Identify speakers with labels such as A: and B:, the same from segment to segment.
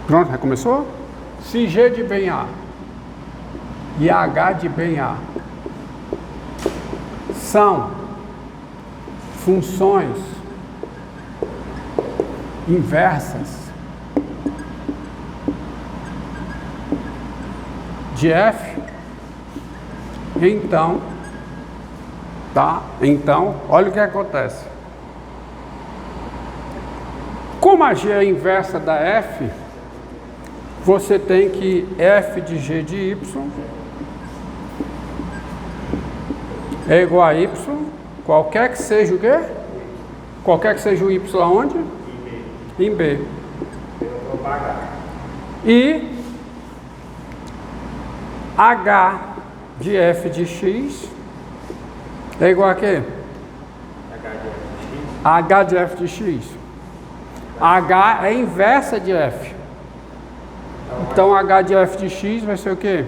A: Pronto, já começou? Se G de bem A e H de bem A são funções inversas de F, então, olha o que acontece. Como a G é inversa da F, você tem que F de G de Y é igual a Y, qualquer que seja o quê? Qualquer que seja o Y aonde? Em B. E H de F de X é igual a quê? H de F de X. H é inversa de F. Então H de F de X vai ser o quê?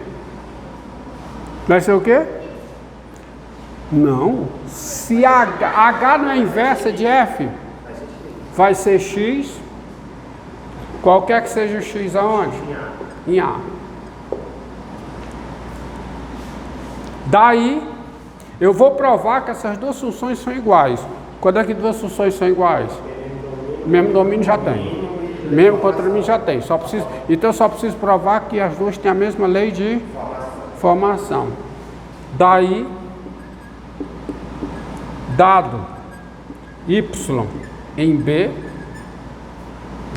A: Vai ser o quê? Não. Se H não é inversa de F, vai ser X. Qualquer que seja o X aonde? Em A. Daí, eu vou provar que essas duas funções são iguais. Quando é que duas funções são iguais? Mesmo domínio já tem. Mesmo condomínio já tem. Então eu só preciso provar que as duas têm a mesma lei de formação. Daí, dado Y em B,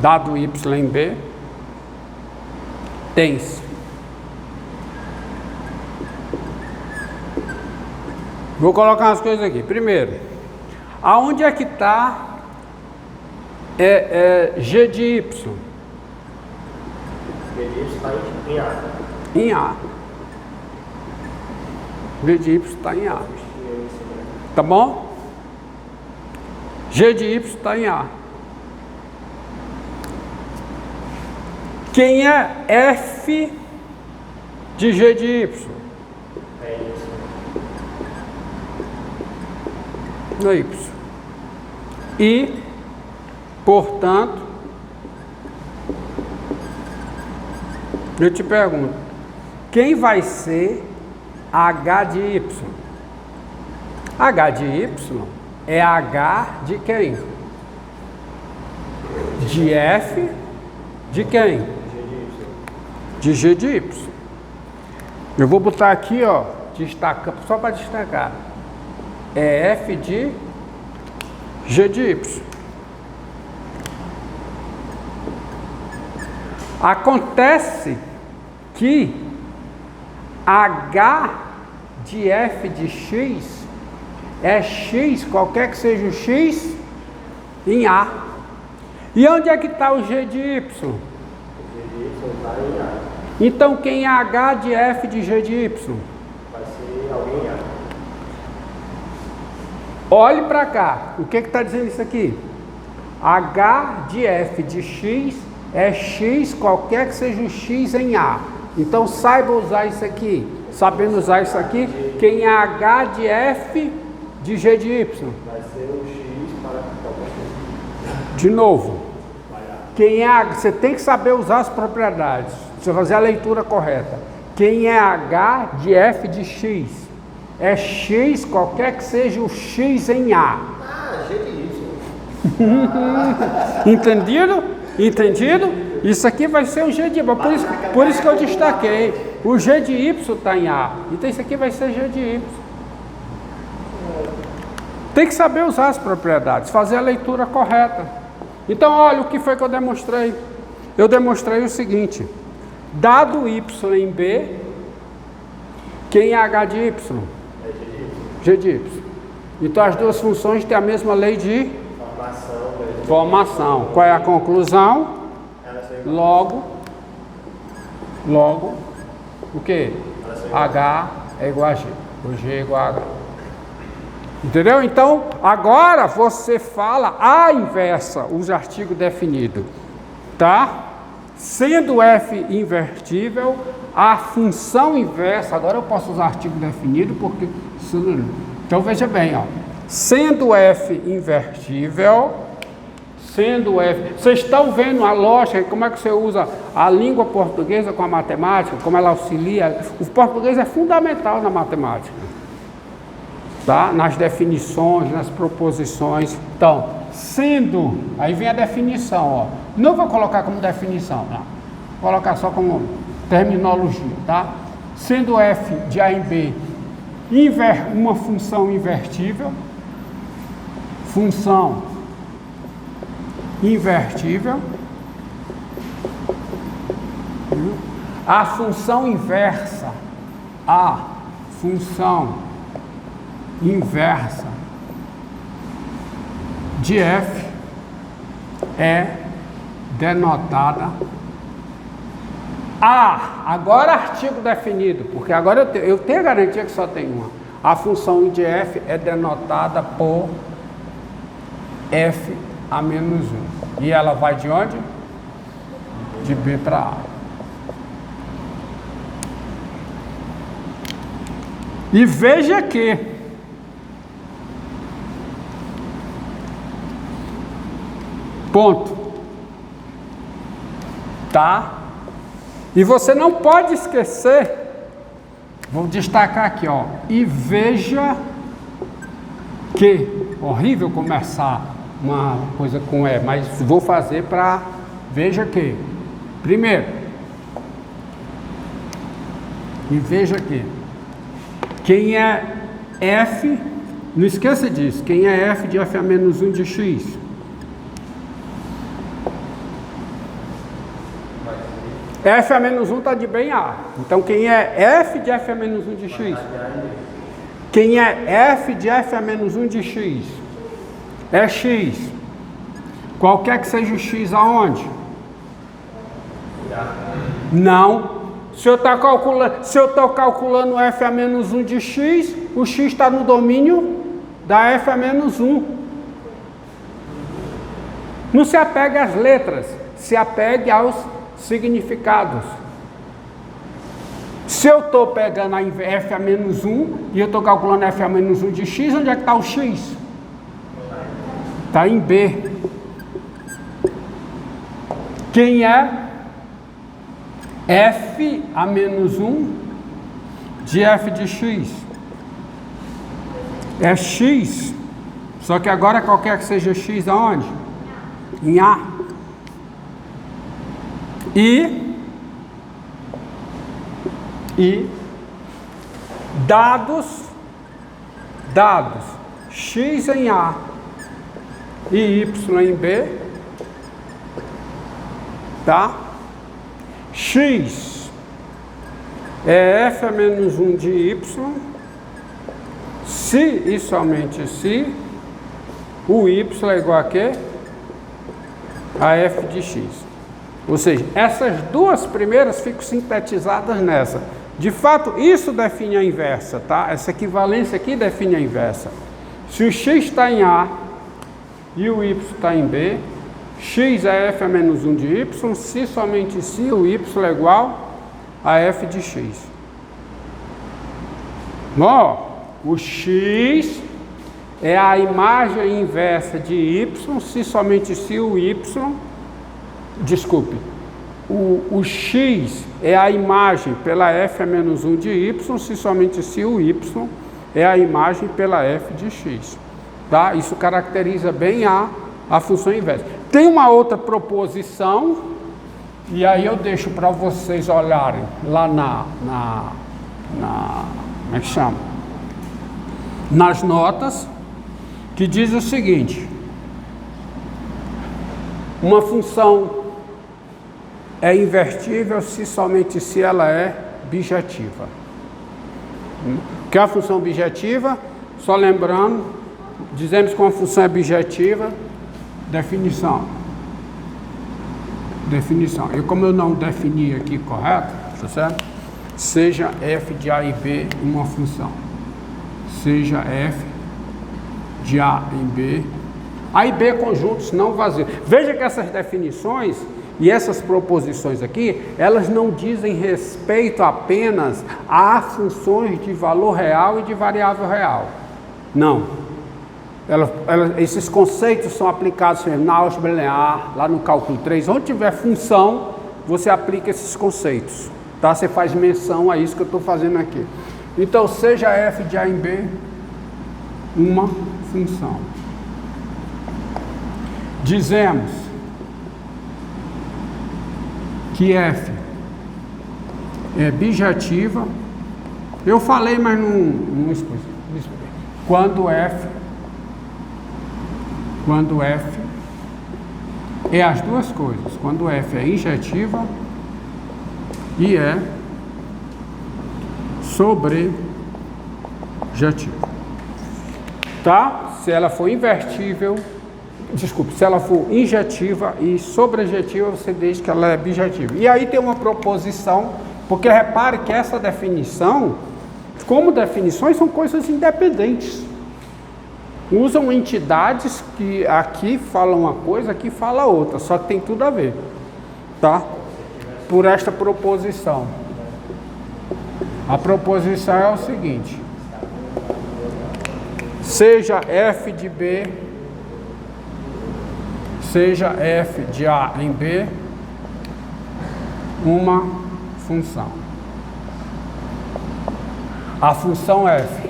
A: dado Y em B, tem-se vou colocar umas coisas aqui. Primeiro, aonde é que está G de Y?
B: G de Y está em A.
A: Em A. G de Y está em A. Tá bom? G de Y está em A. Quem é F de G de Y?
B: É Y.
A: No Y. E, portanto, eu te pergunto, quem vai ser H de Y? H de Y é H de quem? De F de quem? De G de Y. Eu vou botar aqui, ó, só para destacar. É F de G de Y. Acontece que H de F de X é X, qualquer que seja o X, em A. E onde é que está o G de Y?
B: O G de Y está em A.
A: Então quem é H de F de G de Y?
B: Vai ser alguém em A.
A: Olhe para cá, o que está dizendo isso aqui? H de F de X é X, qualquer que seja o X em A. Então saiba usar isso aqui. Sabendo usar isso aqui, quem é H de F de G de Y?
B: Vai ser o X para qualquer coisa.
A: De novo, quem é, você tem que saber usar as propriedades, você fazer a leitura correta. Quem é H de F de X? É X, qualquer que seja o X em A.
B: G de Y.
A: Entendido? Entendido? Isso aqui vai ser o G de Y. Por isso que eu destaquei. O G de Y está em A. Então isso aqui vai ser G de Y. Tem que saber usar as propriedades, fazer a leitura correta. Então olha o que foi que eu demonstrei. Eu demonstrei o seguinte. Dado Y em B, quem é H de Y? G de Y. Então as duas funções têm a mesma lei de formação. Qual é a conclusão? Logo, o que? H é igual a G. O G é igual a H. Entendeu? Então, agora você fala a inversa, os artigos definidos. Tá? Sendo F invertível, a função inversa, agora eu posso usar artigo definido, porque... Então veja bem, ó. Sendo F invertível, sendo F. Vocês estão vendo a lógica, como é que você usa a língua portuguesa com a matemática, como ela auxilia. O português é fundamental na matemática, tá? Nas definições, nas proposições. Então, sendo, aí vem a definição, ó. Não vou colocar como definição, não. Vou colocar só como terminologia, tá? Sendo f de A em B uma função invertível, a função inversa de f é denotada agora artigo definido, porque agora eu tenho a garantia que só tem uma. A função de f é denotada por f a menos 1. E ela vai de onde? De B para A. E veja que ponto. Tá? E você não pode esquecer, vou destacar aqui, ó, e veja que, horrível começar uma coisa com E, mas vou fazer para, veja que, primeiro, e veja que, quem é F, não esqueça disso, quem é F de F a menos 1 de X? F a menos 1 está de bem A. Então, quem é F de F a menos 1 de X? Quem é F de F a menos 1 de X? É X. Qualquer que seja o X aonde? Não. Se eu estou calculando F a menos 1 de X, o X está no domínio da F a menos 1. Não se apegue às letras, se apegue aos significados. Se eu estou pegando a F a menos 1 e eu estou calculando F a menos 1 de X, onde é que está o X? Está em B. Quem é F a menos 1 de F de X? É X. Só que agora qualquer que seja X aonde? Em A. E dados X em A e Y em B, tá? X é F a menos 1 de Y, se e somente se o Y é igual a quê? A F de X. Ou seja, essas duas primeiras ficam sintetizadas nessa. De fato, isso define a inversa, tá? Essa equivalência aqui define a inversa. Se o X está em A e o Y está em B, X é F a menos 1 de Y, se somente se o Y é igual a F de X. Ó, o X é a imagem inversa de Y, se somente se o Y... Desculpe, o X é a imagem pela F a menos 1 de Y, se somente se o Y é a imagem pela F de X. Tá? Isso caracteriza bem a função inversa. Tem uma outra proposição, e aí eu deixo para vocês olharem lá como é que chama? Nas notas, que diz o seguinte: uma função é invertível se somente se ela é bijetiva. O que é a função bijetiva? Só lembrando, dizemos que uma função é bijetiva, definição. E como eu não defini aqui correto, tá certo? Seja f de A e B uma função. Seja f de A em B. A e B conjuntos não vazios. Veja que essas definições e essas proposições aqui, elas não dizem respeito apenas a funções de valor real e de variável real. Não. Esses conceitos são aplicados na álgebra linear, lá no cálculo 3. Onde tiver função, você aplica esses conceitos. Tá? Você faz menção a isso que eu estou fazendo aqui. Então, seja f de A em B uma função. Dizemos que f é bijativa. Eu falei, mas não expus. Quando f é as duas coisas. Quando f é injetiva e é sobrejetiva. Tá? Se ela for invertível, desculpe, se ela for injetiva e sobrejetiva, você diz que ela é bijativa. E aí tem uma proposição, porque repare que essa definição, como definições, são coisas independentes. Usam entidades que aqui falam uma coisa, aqui fala outra, só que tem tudo a ver, tá? Por esta proposição. A proposição é o seguinte: seja f de B, seja f de A em B, uma função. A função f.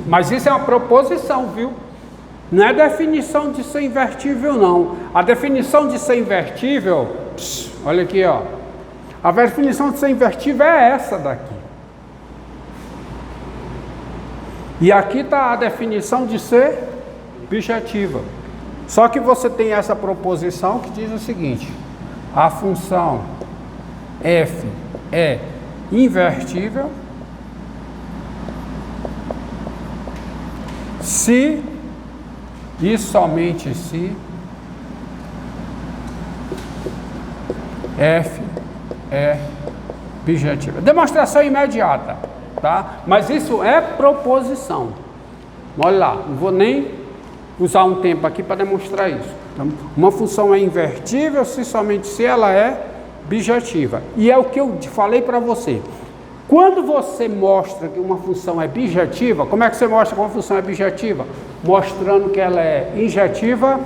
A: Mas isso é uma proposição, viu? Não é definição de ser invertível, não. A definição de ser invertível, olha aqui, ó. A definição de ser invertível é essa daqui. E aqui está a definição de ser bijativa. Só que você tem essa proposição que diz o seguinte: a função f é invertível se e somente se f é bijativa. Demonstração imediata, tá? Mas isso é proposição. Olha lá, não vou nem usar um tempo aqui para demonstrar isso. Então, uma função é invertível se somente se ela é bijativa. E é o que eu falei para você. Quando você mostra que uma função é bijativa, como é que você mostra que uma função é bijativa? Mostrando que ela é injetiva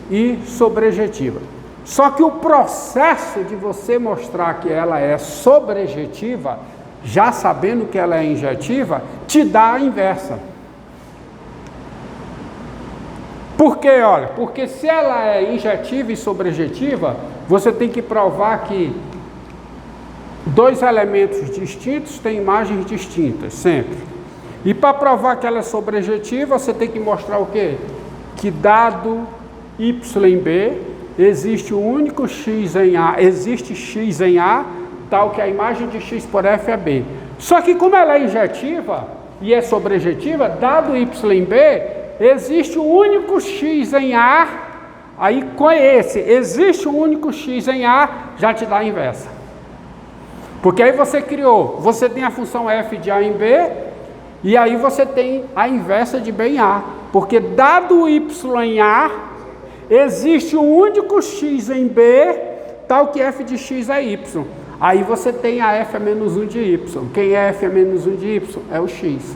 A: e sobrejetiva. Só que o processo de você mostrar que ela é sobrejetiva, já sabendo que ela é injetiva, te dá a inversa. Por quê? Olha, porque se ela é injetiva e sobrejetiva, você tem que provar que dois elementos distintos têm imagens distintas, sempre. E para provar que ela é sobrejetiva, você tem que mostrar o quê? Que dado y em B, existe o único x em A, existe x em A, tal que a imagem de x por f é B. Só que como ela é injetiva e é sobrejetiva, dado y em B, existe o único x em A, aí com esse, existe o único x em A, já te dá a inversa. Porque aí você tem a função f de A em B, e aí você tem a inversa de B em A. Porque dado y em A, existe o único x em B, tal que f de x é y. Aí você tem a f a menos 1 de y. Quem é f a menos 1 de y? É o x.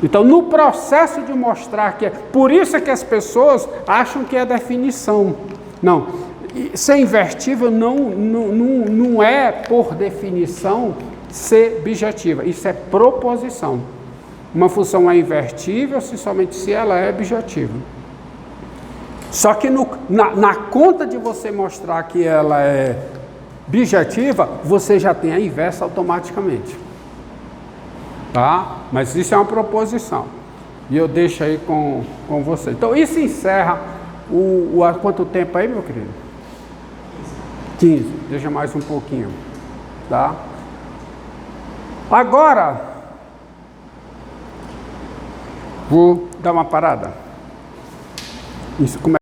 A: Então, no processo de mostrar que é... Por isso é que as pessoas acham que é definição. Não. Ser invertível não é, por definição, ser bijativa. Isso é proposição. Uma função é invertível somente se ela é bijativa. Só que na conta de você mostrar que ela é bijativa, você já tem a inversa automaticamente. Tá? Mas isso é uma proposição. E eu deixo aí com você. Então, isso encerra quanto tempo aí, meu querido? 15. Deixa mais um pouquinho. Tá? Agora, vou dar uma parada. Isso começa.